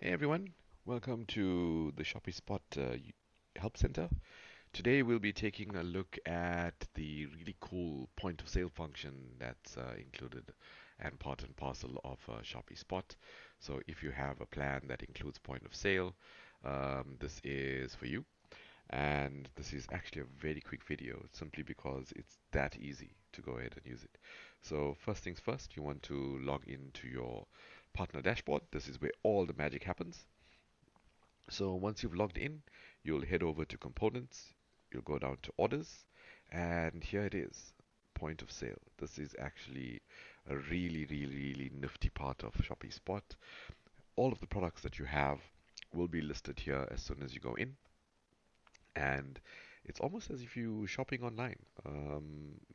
Hey everyone, welcome to the Shopespot Help Center. Today we'll be taking a look at the really cool point of sale function that's included and part and parcel of Shopespot. So if you have a plan that includes point of sale, this is for you. And this is actually a very quick video simply because it's that easy to go ahead and use it. So first things first, you want to log into your partner dashboard. This is where all the magic happens. So once you've logged in, you'll head over to components, you'll go down to orders, and here it is, point of sale. This is actually a really nifty part of Shopee Spot. All of the products that you have will be listed here as soon as you go in, and it's almost as if you're shopping online.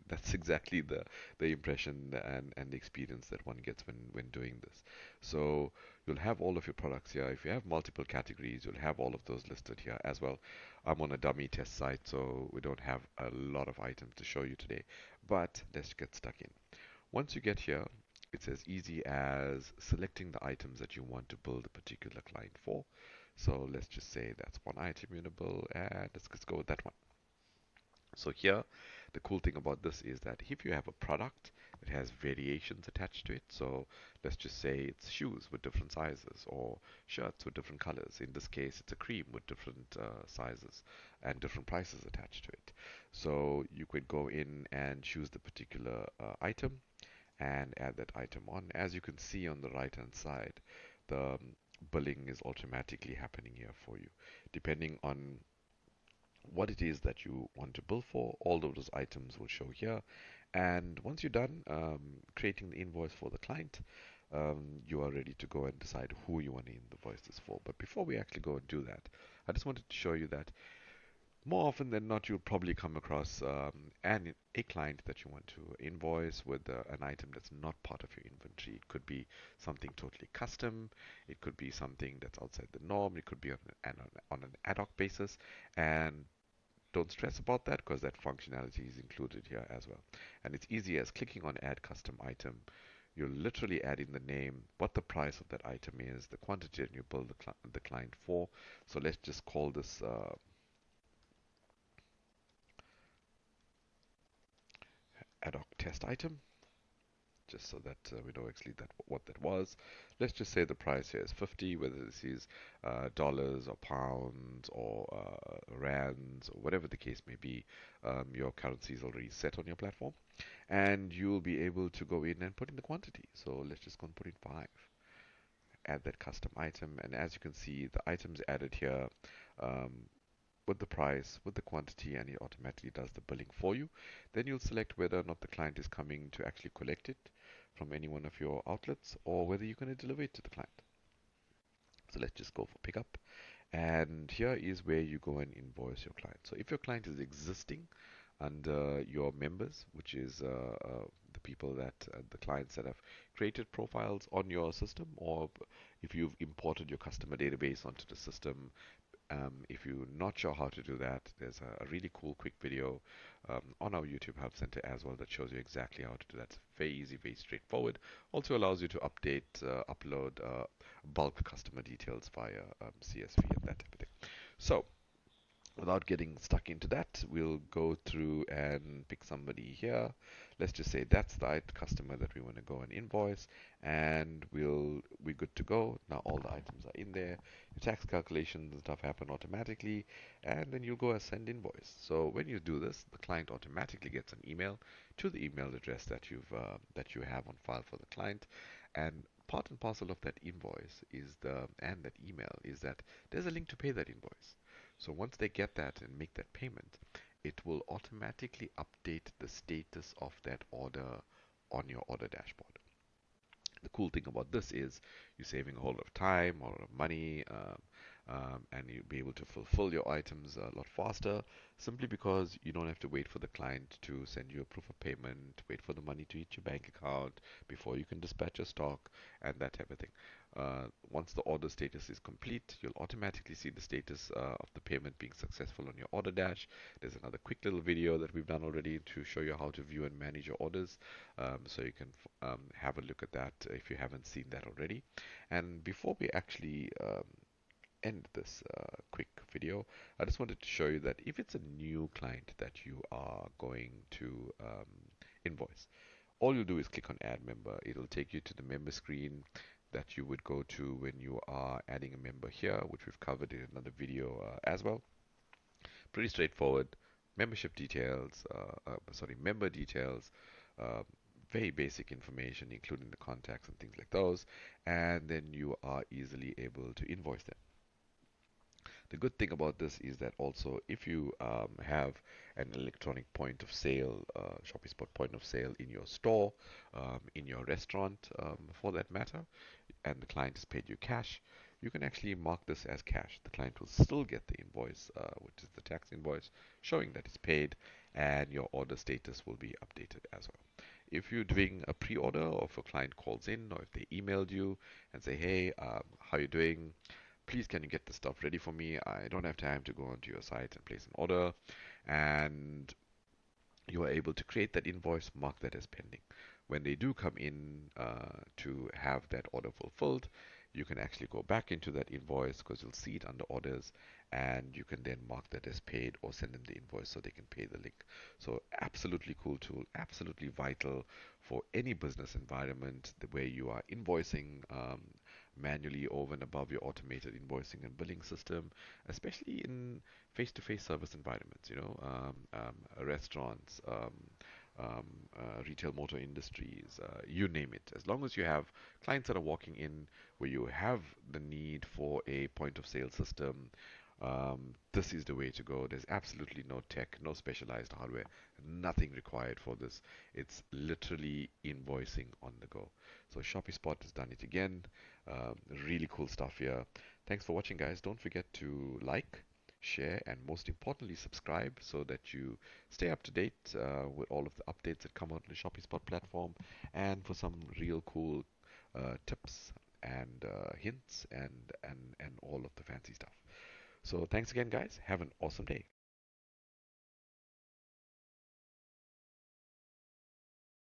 That's exactly the impression and the experience that one gets when doing this. So you'll have all of your products here. If you have multiple categories, you'll have all of those listed here as well. I'm on a dummy test site, so we don't have a lot of items to show you today, but let's get stuck in. Once you get here, it's as easy as selecting the items that you want to build a particular client for. So let's just say that's one item unable, and let's go with that one. So here, the cool thing about this is that if you have a product that has variations attached to it, so let's just say it's shoes with different sizes or shirts with different colors. In this case, it's a cream with different sizes and different prices attached to it. So you could go in and choose the particular item and add that item on. As you can see on the right hand side, the billing is automatically happening here for you. Depending on what it is that you want to bill for, all of those items will show here. And once you're done creating the invoice for the client, you are ready to go and decide who you want to invoice this for. But before we actually go and do that, I just wanted to show you that more often than not, you'll probably come across a client that you want to invoice with an item that's not part of your inventory. It could be something totally custom. It could be something that's outside the norm. It could be on an ad hoc basis. And don't stress about that because that functionality is included here as well. And it's easy as clicking on Add Custom Item. You're literally adding the name, what the price of that item is, the quantity that you bill the client for. So let's just call this ad hoc test item, just so that we know actually what that was. Let's just say the price here is 50, whether this is dollars or pounds or rands or whatever the case may be. Your currency is already set on your platform, and you'll be able to go in and put in the quantity. So let's just go and put in 5. Add that custom item, and as you can see, the items added here um, with the price, with the quantity, and it automatically does the billing for you. Then you'll select whether or not the client is coming to actually collect it from any one of your outlets or whether you're going to deliver it to the client. So let's just go for pickup. And here is where you go and invoice your client. So if your client is existing under your members, which is the people that the clients that have created profiles on your system, or if you've imported your customer database onto the system. If you're not sure how to do that, there's a really cool quick video on our YouTube Help Center as well that shows you exactly how to do that. It's very easy, very straightforward. Also allows you to upload bulk customer details via CSV and that type of thing. So without getting stuck into that, we'll go through and pick somebody here. Let's just say that's the customer that we want to go and invoice, and we're good to go. Now all the items are in there. Your tax calculations and stuff happen automatically, and then you'll go and send invoice. So when you do this, the client automatically gets an email to the email address that you have on file for the client, and part and parcel of that invoice and that email is that there's a link to pay that invoice. So once they get that and make that payment, it will automatically update the status of that order on your order dashboard. The cool thing about this is you're saving a whole lot of time, a lot of money, and you'll be able to fulfill your items a lot faster simply because you don't have to wait for the client to send you a proof of payment, wait for the money to hit your bank account before you can dispatch your stock and that type of thing. Once the order status is complete, you'll automatically see the status of the payment being successful on your order dash. There's another quick little video that we've done already to show you how to view and manage your orders. So you can have a look at that if you haven't seen that already. And before we actually end this quick video, I just wanted to show you that if it's a new client that you are going to invoice, all you'll do is click on add member. It'll take you to the member screen that you would go to when you are adding a member here, which we've covered in another video as well. Pretty straightforward. Membership details, member details, uh, very basic information, including the contacts and things like those, and then you are easily able to invoice them. The good thing about this is that also if you have an electronic point of sale, Shopespot point of sale in your store, in your restaurant for that matter, and the client has paid you cash, you can actually mark this as cash. The client will still get the invoice, which is the tax invoice, showing that it's paid, and your order status will be updated as well. If you're doing a pre-order, or if a client calls in, or if they emailed you and say, hey, how you doing? Please, can you get the stuff ready for me? I don't have time to go onto your site and place an order. And you are able to create that invoice, mark that as pending. When they do come in to have that order fulfilled, you can actually go back into that invoice because you'll see it under orders, and you can then mark that as paid or send them the invoice so they can pay the link. So absolutely cool tool, absolutely vital for any business environment where you are invoicing manually over and above your automated invoicing and billing system, especially in face-to-face service environments, restaurants, retail motor industries, you name it. As long as you have clients that are walking in where you have the need for a point of sale system, this is the way to go. There's absolutely no tech, no specialized hardware, nothing required for this. It's literally invoicing on the go. So Shopespot has done it again. Really cool stuff here. Thanks for watching, guys. Don't forget to like, share, and most importantly, subscribe so that you stay up to date with all of the updates that come out on the Shopespot platform, and for some real cool tips and hints and all of the fancy stuff. So thanks again, guys. Have an awesome day.